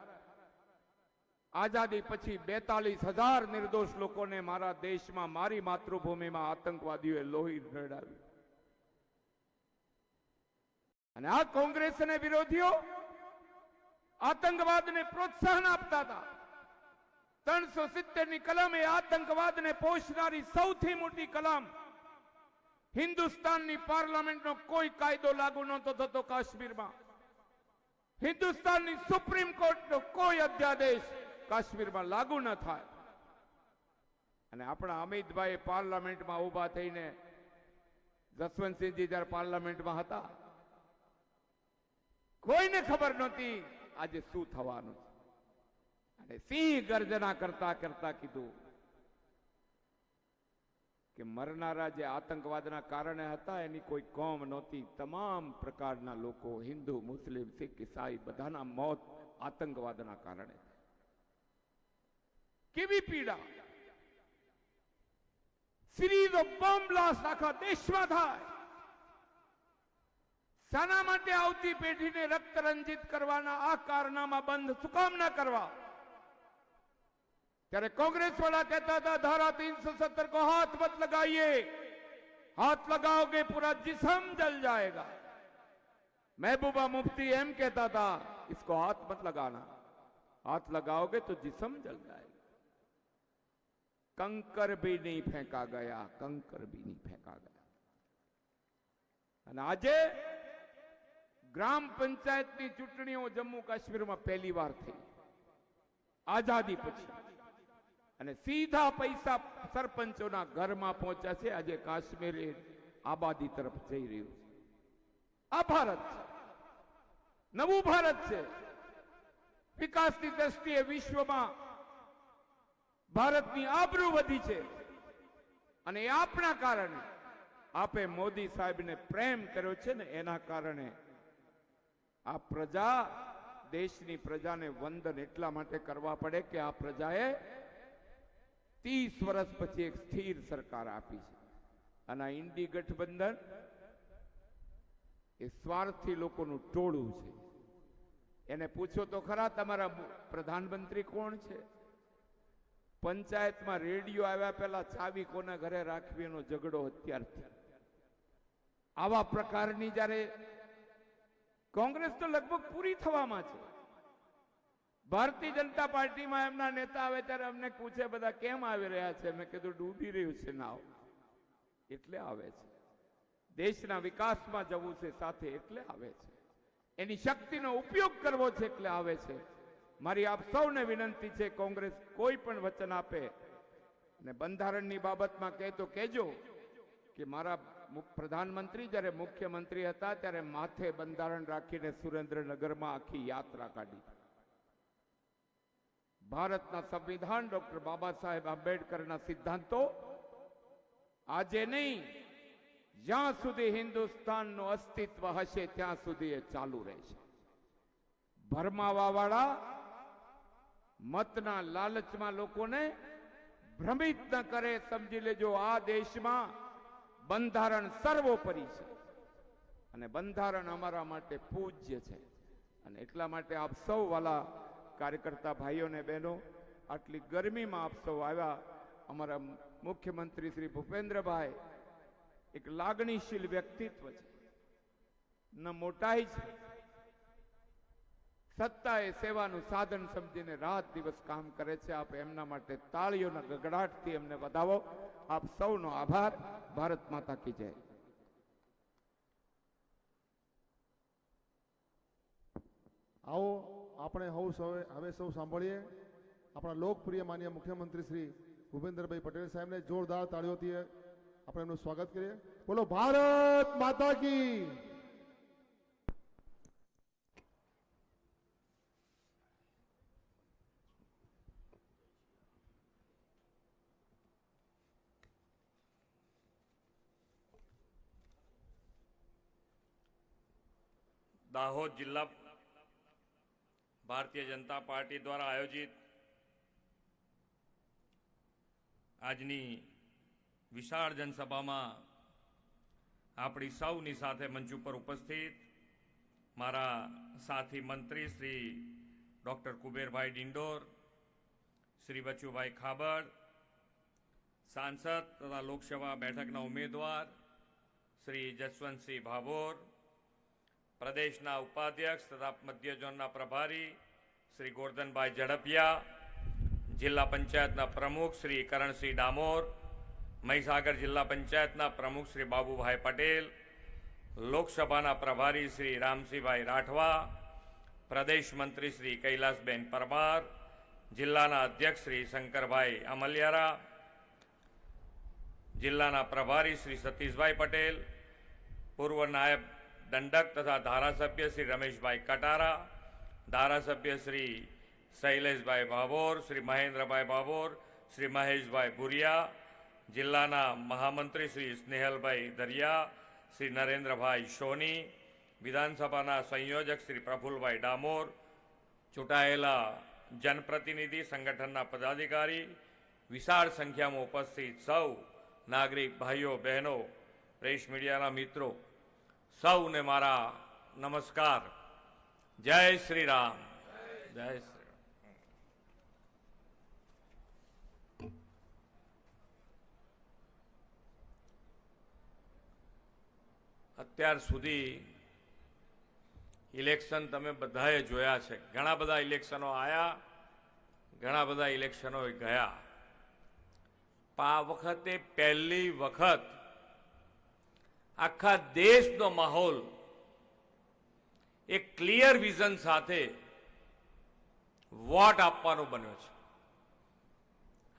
[SPEAKER 3] આઝાદી પછી 42,000 નિર્દોષ લોકોને મારા દેશમાં, મારી માતૃભૂમિમાં આતંકવાદીઓએ લોહી ઢળાવ્યું. અને આ કોંગ્રેસ અને વિરોધીઓ આતંકવાદને પ્રોત્સાહન આપતા હતા. 370ની કલમ એ આતંકવાદને પોષનારી સૌથી મોટી કલમ. હિન્દુસ્તાનની પાર્લામેન્ટનો કોઈ કાયદો લાગુ નહોતો થતો કાશ્મીરમાં. હિન્દુસ્તાનની સુપ્રીમ કોર્ટનો કોઈ અધ્યાદેશ કાશ્મીરમાં લાગુ ન થાય. અને આપણા અમિતભાઈ પાર્લામેન્ટમાં ઉભા થઈને, જસવંતસિંહજી જ્યારે પાર્લામેન્ટમાં હતા, કોઈને ખબર નહોતી આજે શું થવાનું. અને સિંહ ગર્જના કરતા કરતા કીધું કે મરનારા જે આતંકવાદના કારણે હતા એની કોઈ કોમ નહોતી. તમામ પ્રકારના લોકો, હિન્દુ, મુસ્લિમ, શીખ, ઈસાઈ, બધાના મોત આતંકવાદના કારણે. કેવી પીડા! સિરીઝ ઓફ બોમ્બ બ્લાસ્ટ આખા દેશમાં થાય. શાના માટે આવતી પેઢીને રક્ત રંજિત કરવાના આ કારનામા બંધ શું કામ ના કરવા? ત્યારે कांग्रेस वाला कहता था धारा 370 को हाथ मत लगाइए, हाथ लगाओगे पूरा जिस्म जल जाएगा। महबूबा मुफ्ती एम कहता था इसको हाथ मत लगाना, हाथ लगाओगे तो जिस्म जल जाएगा। कंकर भी नहीं फेंका गया, कंकर भी नहीं फेंका गया। અને આજે ગ્રામ પંચાયતની ચૂંટણીઓ જમ્મુ કાશ્મીરમાં પહેલી વાર થઈ આઝાદી પછી, અને સીધા પૈસા સરપંચોના ઘરમાં પહોંચ્યા છે। આજે કાશ્મીર એ આબાદી તરફ જઈ રહ્યું છે। આ ભારત છે, નવું ભારત છે। વિકાસની દ્રષ્ટિએ વિશ્વમાં ભારતની આબરૂ વધી છે, અને એ આપણા કારણે આપે મોદી સાહેબને પ્રેમ કર્યો છે ને એના કારણે આ પ્રજા, દેશની પ્રજાને વંદન એટલા માટે કરવા પડે કે આ પ્રજાએ 30 વર્ષ પછી એક સ્થિર સરકાર આપી છે। અને આ ઇન્ડી ગઠબંધન એ સ્વાર્થી લોકોનું ટોળું છે। એને પૂછો તો ખરા તમારા પ્રધાનમંત્રી કોણ છે? પંચાયતમાં રેડિયો આવ્યા પહેલા ચાવી કોના ઘરે રાખવી એનો ઝઘડો અત્યારથી। આવા પ્રકારની જ્યારે કોંગ્રેસ તો લગભગ પૂરી થવામાં છે। ભારતીય જનતા પાર્ટીમાં એમના નેતા આવે ત્યારે અમને પૂછે બધા કેમ આવી રહ્યા છે? મેં કીધું ડૂબી રહ્યું છે નાવ એટલે આવે છે, દેશના વિકાસમાં જવું છે સાથે એટલે આવે છે, એની શક્તિનો ઉપયોગ કરવો છે એટલે આવે છે। મારી આપ સૌને વિનંતી છે, કોંગ્રેસ કોઈ પણ વચન આપે અને બંધારણની બાબતમાં કહે તો કહેજો કે મારા પ્રધાનમંત્રી જ્યારે મુખ્યમંત્રી હતા ત્યારે માથે બંધારણ રાખીને સુરેન્દ્રનગરમાં આખી યાત્રા કાઢી। ભારતના સંવિધાન ડોક્ટર બાબા સાહેબ આંબેડકરના સિદ્ધાંતો આજે નહીં, જ્યાં સુધી હિન્દુસ્તાનનું અસ્તિત્વ હશે ત્યાં સુધી એ ચાલુ રહેશે। ભરમાવાવાળા મતના લાલચમાં લોકોને ભ્રમિત ન કરે। સમજી લેજો આ દેશમાં બંધારણ સર્વોપરી છે અને બંધારણ અમારા માટે પૂજ્ય છે। અને એટલા માટે આપ સૌ વાલા કાર્યકર્તા ભાઈઓ ને બહેનો, આટલી ગરમીમાં આપ સૌ આવ્યા। અમારા મુખ્યમંત્રી શ્રી ભૂપેન્દ્રભાઈ એક લાગણીશીલ વ્યક્તિત્વ છે, ન મોટાઈ છે, સત્તા એ સેવાનું સાધન સમજીને રાત દિવસ કામ કરે છે। આપ એમના માટે તાળીઓના ગગડાટથી એમને વધાવો। આપ સૌનો આભાર। ભારત માતા કી જય।
[SPEAKER 1] આવો આપણે હવે સૌ સાંભળીએ આપણા લોકપ્રિય માન્ય મુખ્યમંત્રી શ્રી ભૂપેન્દ્રભાઈ પટેલ સાહેબને જોરદાર તાળીઓથી આપણે એમનું સ્વાગત કરીએ। બોલો ભારત માતા કી।
[SPEAKER 4] દાહોદ જિલ્લા ભારતીય જનતા પાર્ટી દ્વારા આયોજિત આજની વિશાળ જનસભામાં આપણી સૌની સાથે મંચ ઉપર ઉપસ્થિત મારા સાથી મંત્રી શ્રી ડૉક્ટર કુબેરભાઈ ડિંડોર, શ્રી બચુભાઈ ખાબડ, સાંસદ તથા લોકસભા બેઠકના ઉમેદવાર શ્રી જસવંતસિંહ ભાભોર, પ્રદેશના ઉપાધ્યક્ષ તથા મધ્ય ઝોનના પ્રભારી શ્રી ગોરધનભાઈ ઝડપિયા, જિલ્લા પંચાયતના પ્રમુખ શ્રી કરણસિંહ ડામોર, મહીસાગર જિલ્લા પંચાયતના પ્રમુખ શ્રી બાબુભાઈ પટેલ, લોકસભાના પ્રભારી શ્રી રામસિંહભાઈ રાઠવા, પ્રદેશ મંત્રી શ્રી કૈલાસબેન પરમાર, જિલ્લાના અધ્યક્ષ શ્રી શંકરભાઈ અમલિયારા, જિલ્લાના પ્રભારી શ્રી સતીશભાઈ પટેલ, પૂર્વ નાયબ દંડક તથા ધારાસભ્ય શ્રી રમેશભાઈ કટારા, ધારાસભ્ય શ્રી શૈલેષભાઈ ભાભોર, શ્રી મહેન્દ્રભાઈ ભાભોર, શ્રી મહેશભાઈ ભુરિયા, જિલ્લાના મહામંત્રી શ્રી સ્નેહલભાઈ દરિયા, શ્રી નરેન્દ્રભાઈ સોની, વિધાનસભાના સંયોજક શ્રી પ્રફુલભાઈ ડામોર, ચૂંટાયેલા જનપ્રતિનિધિ સંગઠનના પદાધિકારી, વિશાળ સંખ્યામાં ઉપસ્થિત સૌ નાગરિક ભાઈઓ બહેનો, પ્રેસ મીડિયાના મિત્રો, સૌને મારા નમસ્કાર. જય શ્રી રામ. જય શ્રી રામ. અત્યાર સુધી ઇલેક્શન તમે બધાએ જોયા છે. ઘણા બધા ઇલેક્શનો આયા, ઘણા બધા ઇલેક્શનો ગયા. પણ આ વખતે પહેલી વખત આખા દેશનો માહોલ એક ક્લિયર વિઝન સાથે વોટ આપવાનો બન્યો છે.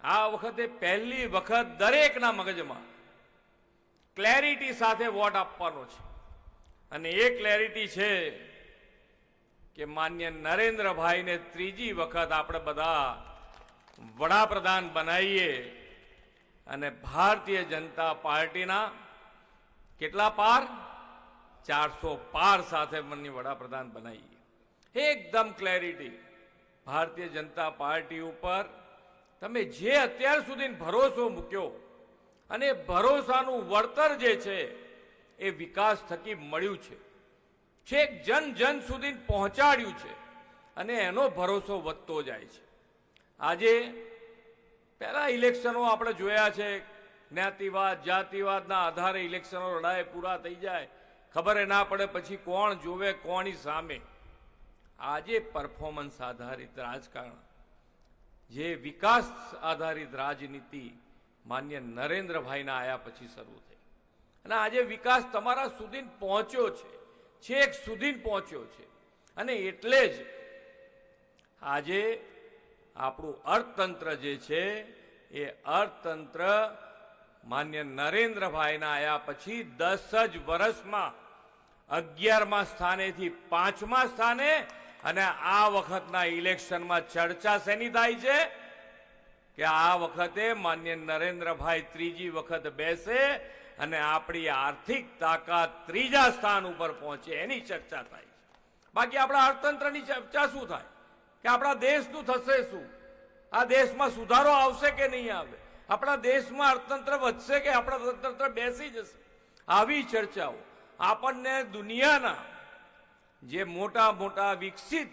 [SPEAKER 4] આ વખતે પહેલી વખત દરેકના મગજમાં ક્લેરિટી સાથે વોટ આપવાનો છે. અને એ ક્લેરિટી છે કે માન્ય નરેન્દ્રભાઈને ત્રીજી વખત આપણે બધા વડાપ્રધાન બનાવીએ અને ભારતીય જનતા પાર્ટીના કેટલા પાર 400 પાર સાથે મનની વડાપ્રધાન બનાવીએ. એકદમ ક્લેરિટી. ભારતીય જનતા પાર્ટી ઉપર તમે જે અત્યાર સુધી ભરોસો મૂક્યો અને ભરોસાનું વળતર જે છે એ વિકાસ થકી મળ્યું છે, છેક જન જન સુધી પહોંચાડ્યું છે અને એનો ભરોસો વધતો જાય છે. આજે પહેલા ઇલેક્શનો આપણે જોયા છે, જ્ઞાતિવાદ જાતિવાદના આધારે ઇલેક્શનો લડાઈ પૂરા થઈ જાય, ખબર ના પડે પછી કોણ જોવે કોની સામે. આજે પરફોર્મન્સ આધારિત રાજકારણ, જે વિકાસ આધારિત રાજનીતિ માન્ય નરેન્દ્રભાઈના આયા પછી શરૂ થઈ અને આજે વિકાસ તમારા સુધી પહોંચ્યો છે, છેક સુધી પહોંચ્યો છે. અને એટલે જ આજે આપણું અર્થતંત્ર જે છે એ અર્થતંત્ર માન્ય નરેન્દ્રભાઈના આયા પછી 10 જ વર્ષમાં 11મા સ્થાનેથી 5મા સ્થાને. અને આ વખતના ઇલેક્શનમાં ચર્ચા શેની થાય છે કે આ વખતે માન્ય નરેન્દ્રભાઈ ત્રીજી વખત બેસે અને આપણી આર્થિક તાકાત ત્રીજા સ્થાન ઉપર પહોંચે એની ચર્ચા થાય છે. બાકી આપણા અર્થતંત્રની ચર્ચા શું થાય કે આપણા દેશનું થશે શું, આ દેશમાં સુધારો આવશે કે નહીં આવે, આપણા દેશમાં અર્થતંત્ર વધશે કે આપણા અર્થતંત્ર બેસી જશે. આવી ચર્ચાઓ આપણને દુનિયાના જે મોટા મોટા વિકસિત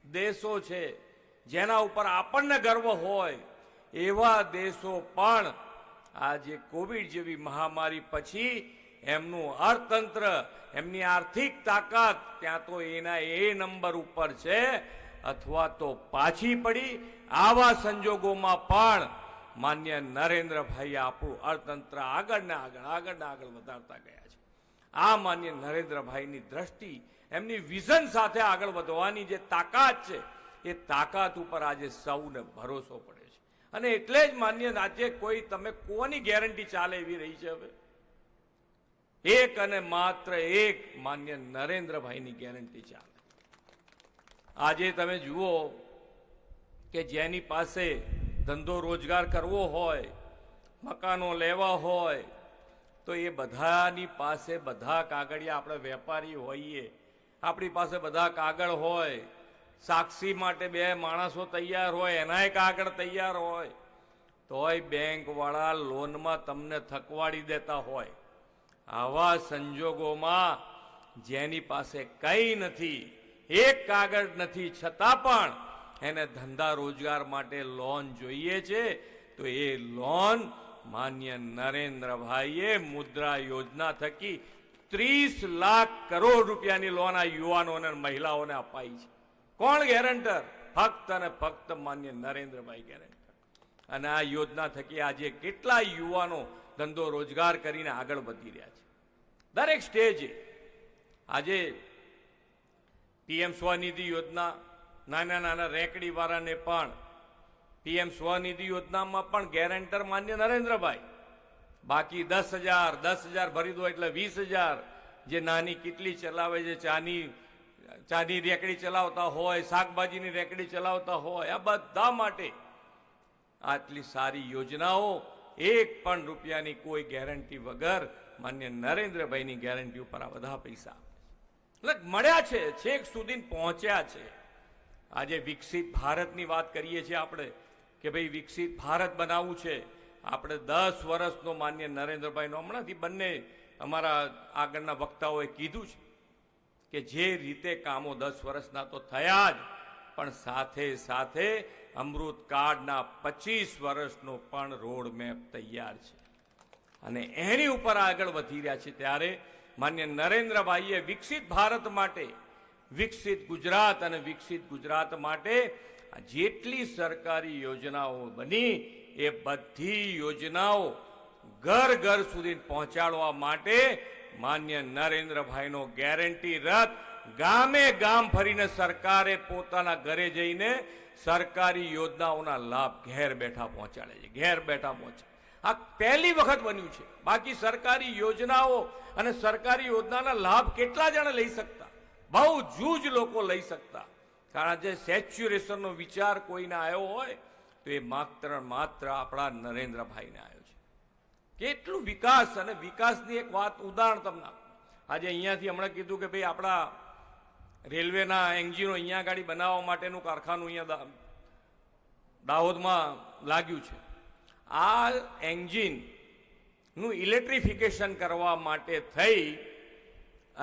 [SPEAKER 4] દેશો છે જેના ઉપર આપણને ગર્વ હોય એવા દેશો પણ આજે કોવિડ જેવી મહામારી પછી એમનું અર્થતંત્ર, એમની આર્થિક તાકાત ત્યાં તો એના એ નંબર ઉપર છે અથવા તો પાછી પડી. આવા સંજોગોમાં પણ માન્ય નરેન્દ્રભાઈ આપણું અર્થતંત્ર આગળ ને આગળ વધારતા ગયા છે. આ માન્ય નરેન્દ્રભાઈની દ્રષ્ટિ, એમની વિઝન સાથે આગળ વધવાની જે તાકાત છે એ તાકાત ઉપર આજે સૌને ભરોસો પડે છે. અને એટલે જ માન્ય આજે કોઈ તમે કોની ગેરંટી ચાલે એવી રહી છે હવે? એક અને માત્ર એક માન્ય નરેન્દ્રભાઈની ગેરંટી ચાલે. આજે તમે જુઓ કે જેની પાસે ધંધો રોજગાર કરવો હોય, મકાનો લેવા હોય તો એ બધાની પાસે બધા કાગળિયા, આપણે વેપારી હોઈએ આપણી પાસે બધા કાગળ હોય, સાક્ષી માટે 2 માણસો તૈયાર હોય, એનાય કાગળ તૈયાર હોય, તોય બેંક વાળા લોનમાં તમને થકવાડી દેતા હોય. આવા સંજોગોમાં જેની પાસે કંઈ નથી, એક કાગળ નથી, છતાં પણ એને ધંધા રોજગાર માટે લોન જોઈએ છે તો એ લોન માન્ય નરેન્દ્રભાઈએ મુદ્રા યોજના થકી 30 લાખ કરોડ રૂપિયાની લોન આ યુવાનોને મહિલાઓને અપાઈ છે. કોણ ગેરંટર? ફક્ત અને ફક્ત માન્ય નરેન્દ્રભાઈ ગેરંટર. અને આ યોજના થકી આજે કેટલા યુવાનો ધંધો રોજગાર કરીને આગળ વધી રહ્યા છે. દરેક સ્ટેજે આજે પીએમ સ્વનિધિ યોજના, નાના નાના રેકડી વાળાને પણ પીએમ સ્વનિધિ યોજનામાં પણ ગેરંટર માન્ય નરેન્દ્રભાઈ. બાકી 10,000 ભરી દો એટલે 20,000. જે નાની કિટલી ચલાવે છે, ચાની રેકડી ચલાવતા હોય, શાકભાજીની રેકડી ચલાવતા હોય, આ બધા માટે આટલી સારી યોજનાઓ, એક પણ રૂપિયાની કોઈ ગેરંટી વગર માન્ય નરેન્દ્રભાઈની ગેરંટી ઉપર આ બધા પૈસા એટલે મળ્યા છે, છેક સુધી પહોંચ્યા છે. આજે વિકસિત ભારતની વાત કરીએ છીએ આપણે કે ભાઈ વિકસિત ભારત બનાવવું છે. આપણે 10 વર્ષનો માન્ય નરેન્દ્રભાઈનો હમણાંથી બંને અમારા આગળના વક્તાઓએ કીધું છે કે જે રીતે કામો 10 વર્ષના તો થયા જ, પણ સાથે સાથે અમૃત કાર્ડના 25 વર્ષનો પણ રોડ મેપ તૈયાર છે અને એની ઉપર આગળ વધી રહ્યા છે. ત્યારે માન્ય નરેન્દ્રભાઈએ વિકસિત ભારત માટે, વિકસિત ગુજરાત અને વિકસિત ગુજરાત માટે જેટલી સરકારી યોજનાઓ બની એ બધી યોજનાઓ ઘર ઘર સુધી પહોંચાડવા માટે માન્ય નરેન્દ્રભાઈનો ગેરંટી રથ ગામે ગામ ફરીને સરકારે પોતાના ઘરે જઈને સરકારી યોજનાઓના લાભ ઘેર બેઠા પહોંચાડે છે, ઘેર બેઠા પહોંચે. આ પહેલી વખત બન્યું છે. બાકી સરકારી યોજનાઓ અને સરકારી યોજનાના લાભ કેટલા જણ લઈ શકતા? બહુ જૂજ લોકો લઈ શકતા. કારણ જે સેચ્યુરેશનનો વિચાર કોઈને આવ્યો હોય તો એ માત્ર આપણા નરેન્દ્રભાઈને આવ્યો છે. કેટલું વિકાસ, અને વિકાસની એક વાત, ઉદાહરણ તમને આપું. આજે અહીંયાથી હમણાં કીધું કે ભાઈ આપણા રેલવેના એન્જિનો અહીંયા ગાડી બનાવવા માટેનું કારખાનું અહીંયા દાહોદમાં લાગ્યું છે. આ એન્જિનનું ઇલેક્ટ્રિફિકેશન કરવા માટે થઈ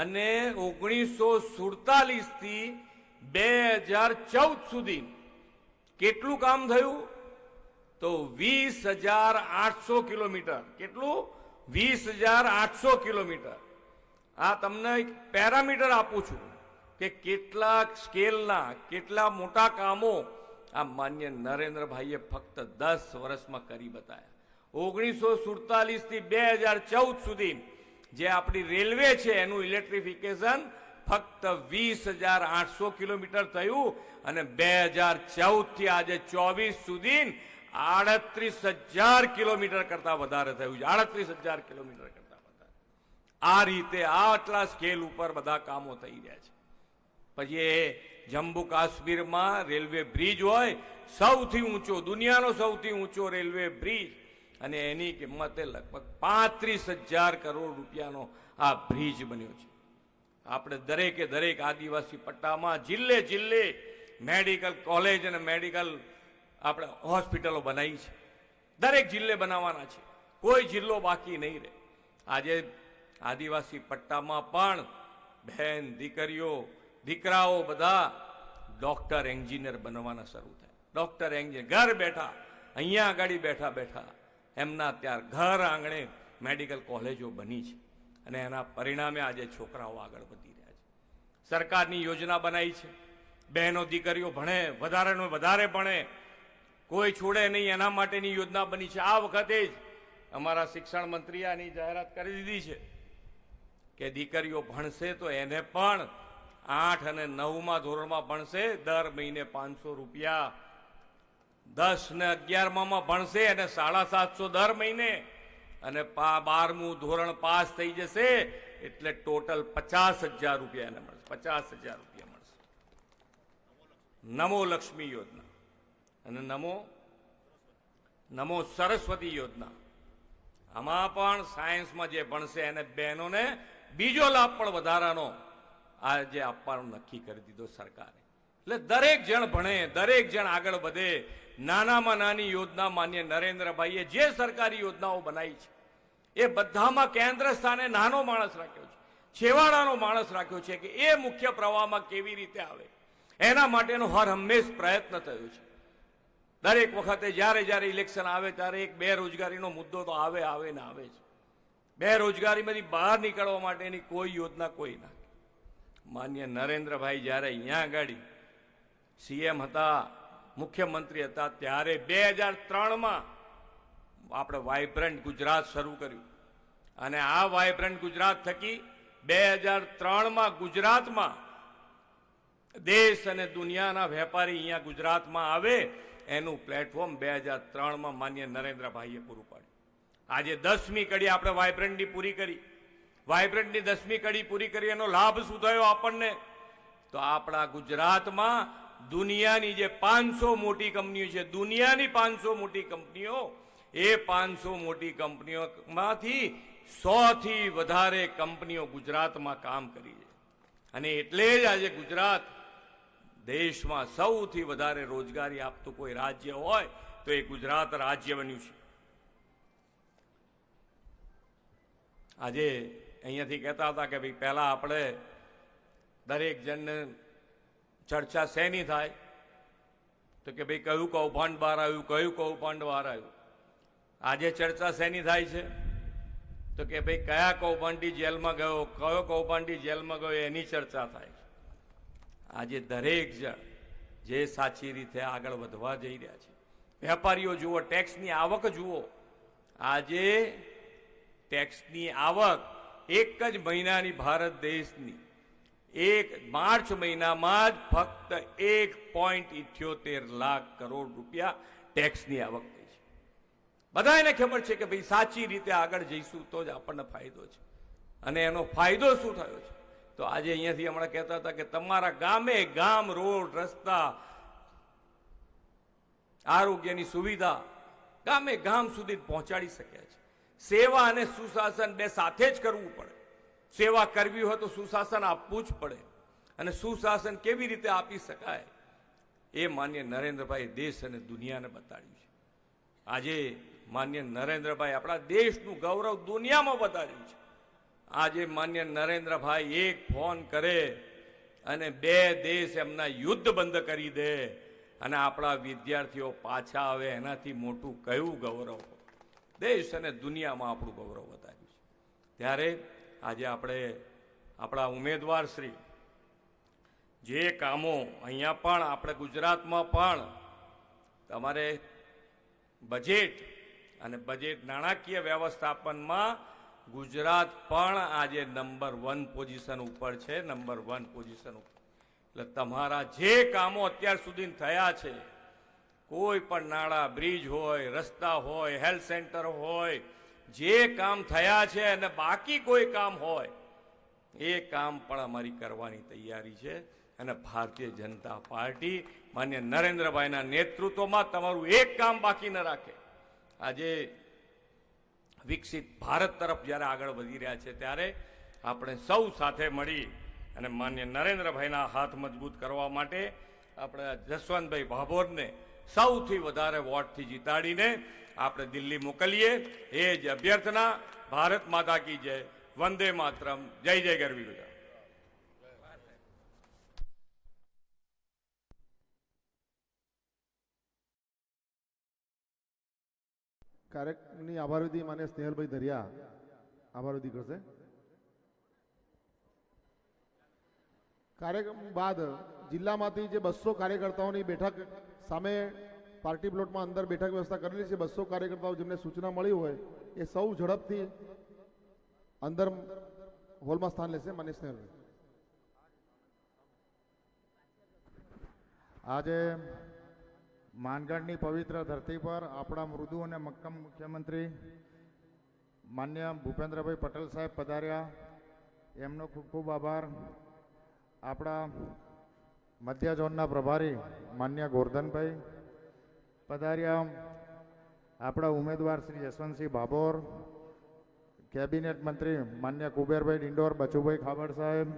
[SPEAKER 4] અને 1947 થી 2014 સુધી કેટલું કામ થયું? તો 20,800 કિલોમીટર. કેટલું? 20,800 કિલોમીટર. આ તમને એક પેરામીટર આપું છું કે કેટલા સ્કેલના, કેટલા મોટા કામો આ માન્ય નરેન્દ્રભાઈએ ફક્ત 10 વર્ષમાં કરી બતાવ્યા. 1947 થી 2014 સુધી જે આપણી રેલવે છે એનું ઇલેક્ટ્રિફિકેશન ફક્ત 20,800 કિલોમીટર થયું અને 2014 થી આજે 24 સુધી 38,000 કિલોમીટર કરતા વધારે થયું છે. 38,000 કિલોમીટર કરતા વધારે. આ રીતે આટલા સ્કેલ ઉપર બધા કામો થઈ રહ્યા છે. પછી એ જમ્મુ કાશ્મીરમાં રેલવે બ્રિજ હોય, સૌથી ઊંચો, દુનિયાનો સૌથી ઊંચો રેલવે બ્રિજ, અને એની કિંમતે લગભગ 35,000 કરોડ રૂપિયાનો આ બ્રિજ બન્યો છે. આપણે દરેકે દરેક આદિવાસી પટ્ટામાં જિલ્લે જિલ્લે મેડિકલ કોલેજ અને મેડિકલ આપણે હોસ્પિટલો બનાવી છે. દરેક જિલ્લે બનાવવાના છે. કોઈ જિલ્લો બાકી નહીં રહે. આજે આદિવાસી પટ્ટામાં પણ બહેન, દીકરીઓ, દીકરાઓ બધા ડોક્ટર, એન્જિનિયર બનવાના શરૂ થાય. ડોક્ટર, એન્જિનિયર ઘર બેઠા, અહીંયા આગળ બેઠા બેઠા એમના ત્યાં ઘર આંગણે મેડિકલ કોલેજો બની છે અને એના પરિણામે આજે છોકરાઓ આગળ વધી રહ્યા છે. સરકારની યોજના બનાવી છે. બહેનો, દીકરીઓ ભણે, વધારેનો વધારે ભણે, કોઈ છોડે નહીં, એના માટેની યોજના બની છે. આ વખતે જ અમારા શિક્ષણ મંત્રીએ આની જાહેરાત કરી દીધી છે કે દીકરીઓ ભણશે તો એને પણ 8 અને 9માં ધોરણમાં ભણશે દર મહિને 500 રૂપિયા, 10 ને 11માં ભણશે અને 750 દર મહિને, અને 12મું ધોરણ પાસ થઈ જશે એટલે ટોટલ 50,000 રૂપિયા એને મળશે. 50,000 રૂપિયા મળશે. નમો લક્ષ્મી યોજના અને નમો સરસ્વતી યોજના. આમાં પણ સાયન્સમાં જે ભણશે એને બહેનોને બીજો લાભ પણ વધારાનો આજે આપવાનું નક્કી કરી દીધો સરકારે. એટલે દરેક જણ ભણે, દરેક જણ આગળ વધે. નાનામાં નાની યોજના માન્ય નરેન્દ્રભાઈએ જે સરકારી યોજનાઓ બનાવી છે એ બધામાં કેન્દ્ર સ્થાને નાનો માણસ રાખ્યો છે, છેવાડાનો માણસ રાખ્યો છે કે એ મુખ્ય પ્રવાહમાં કેવી રીતે આવે એના માટેનો હર હંમેશ પ્રયત્ન થયો છે. દરેક વખતે જ્યારે જ્યારે ઇલેક્શન આવે ત્યારે એક બેરોજગારીનો મુદ્દો તો આવે ને આવે છે. બેરોજગારીમાંથી બહાર નીકળવા માટેની કોઈ યોજના કોઈ ના. માન્ય નરેન્દ્રભાઈ જ્યારે અહીંયા આગળ સીએમ હતા, મુખ્યમંત્રી હતા, ત્યારે 2003માં આપણે વાઇબ્રન્ટ ગુજરાત શરૂ કર્યું અને આ વાઇબ્રન્ટ ગુજરાત થકી 2003માં ગુજરાતમાં દેશ અને દુનિયાના વેપારી અહીંયા ગુજરાતમાં આવે એનું પ્લેટફોર્મ 2003માં માન્ય નરેન્દ્રભાઈએ પૂરું પાડ્યું. આજે 10મી કડી આપણે વાઇબ્રન્ટની પૂરી કરી. વાઇબ્રન્ટની 10મી કડી પૂરી કરી એનો લાભ શું થયો આપણને? તો આપણા ગુજરાતમાં દુનિયાની જે 500 મોટી કંપનીઓ છે, દુનિયાની 500 મોટી કંપનીઓ, એ 500 મોટી કંપનીઓમાંથી 100 થી વધારે કંપનીઓ ગુજરાતમાં કામ કરી છે. અને એટલે જ આજે ગુજરાત દેશમાં સૌથી વધારે રોજગારી આપતું કોઈ રાજ્ય હોય તો એ ગુજરાત રાજ્ય બન્યું છે. આજે અહીંયાથી કહેતા હતા કે ભાઈ પહેલા આપણે દરેક જણને ચર્ચા શેની થાય, તો કે ભાઈ કયું કૌભાંડ બહાર આવ્યું, કયું કૌભાંડ બહાર આવ્યું. આજે ચર્ચા શેની થાય છે, તો કે ભાઈ કયા કૌભાંડી જેલમાં ગયો, કયો કૌભાંડી જેલમાં ગયો, એની ચર્ચા થાય. આજે દરેક જણ જે સાચી રીતે આગળ વધવા જઈ રહ્યા છે. વેપારીઓ જુઓ, ટેક્સની આવક જુઓ. આજે ટેક્સની આવક એક જ મહિનાની ભારત દેશની એક માર્ચ મહિનામાં જ ફક્ત 1.78 લાખ કરોડ રૂપિયા ટેક્સની આવક થઈ છે. બધાને ખબર છે કે ભાઈ સાચી રીતે આગળ જઈશું તો જ આપણને ફાયદો છે. અને એનો ફાયદો શું થયો છે, તો આજે અહીંયાથી હમણાં કહેતા હતા કે તમારા ગામે ગામ રોડ રસ્તા આરોગ્યની સુવિધા ગામે ગામ સુધી પહોંચાડી શક્યા છે. સેવા અને સુશાસન બે સાથે જ કરવું પડે. સેવા કરવી હોય તો સુશાસન આપવું જ પડે. અને સુશાસન કેવી રીતે આપી શકાય એ માન્ય નરેન્દ્રભાઈ દેશ અને દુનિયાને બતાડ્યું છે. આજે માન્ય નરેન્દ્રભાઈ આપણા દેશનું ગૌરવ દુનિયામાં બતાડ્યું છે. આજે માન્ય નરેન્દ્રભાઈ એક ફોન કરે અને 2 દેશ એમના યુદ્ધ બંધ કરી દે અને આપણા વિદ્યાર્થીઓ પાછા આવે, એનાથી મોટું કયું ગૌરવ. દેશ અને દુનિયામાં આપણું ગૌરવ વધાર્યું છે. ત્યારે આજે આપણે આપણા ઉમેદવાર શ્રી જે કામો અહીંયા પણ આપણે ગુજરાતમાં પણ તમારે બજેટ અને બજેટ નાણાકીય વ્યવસ્થાપનમાં ગુજરાત પણ આજે નંબર 1 પોઝિશન ઉપર છે. નંબર 1 પોઝિશન ઉપર. એટલે તમારા જે કામો અત્યાર સુધી થયા છે, કોઈ પણ નાળા, બ્રિજ હોય, રસ્તા હોય, હેલ્થ સેન્ટર હોય, જે કામ થયા છે અને બાકી કોઈ કામ હોય એ કામ પણ અમારી કરવાની તૈયારી છે. અને ભારતીય જનતા પાર્ટી માન્ય નરેન્દ્રભાઈના નેતૃત્વમાં તમારું એક કામ બાકી ન રાખે. આજે વિકસિત ભારત તરફ જ્યારે આગળ વધી રહ્યા છે ત્યારે આપણે સૌ સાથે મળી અને માન્ય નરેન્દ્રભાઈના હાથ મજબૂત કરવા માટે આપણે જસવંતભાઈ ભાભોરને સૌથી વધારે વોટથી જીતાડીને આપણે દિલ્હી મોકલીએ. એ જ અભ્યર્થના. ભારત માતા કી જય. વંદે માતરમ. જય જય ગરવી ગુજરાત.
[SPEAKER 1] કાર્યક્રમની આભારવિધિ માન્ય સ્નેહલભાઈ ધરિયા આભારવિધિ કરશે. કાર્યક્રમ બાદ જિલ્લામાંથી જે 200 કાર્યકર્તાઓની બેઠક સામે પાર્ટી પ્લોટમાં અંદર બેઠક વ્યવસ્થા કરેલી છે. 200 કાર્યકર્તાઓ જેમને સૂચના મળી હોય એ સૌ ઝડપથી અંદર હોલમાં સ્થાન લેશે. માન્ય સ્નેહલભાઈ.
[SPEAKER 5] આજે માનગઢની પવિત્ર ધરતી પર આપણા મૃદુ અને મક્કમ મુખ્યમંત્રી માન્ય ભૂપેન્દ્રભાઈ પટેલ સાહેબ પધાર્યા. એમનો ખૂબ ખૂબ આભાર. આપણા મધ્ય ઝોનના પ્રભારી માન્ય ગોરધનભાઈ પધાર્યા. આપણા ઉમેદવાર શ્રી યશવંતસિંહ ભાભોર, કેબિનેટ મંત્રી માન્ય કુબેરભાઈ ડિંડોર, બચુભાઈ ખાબડ સાહેબ,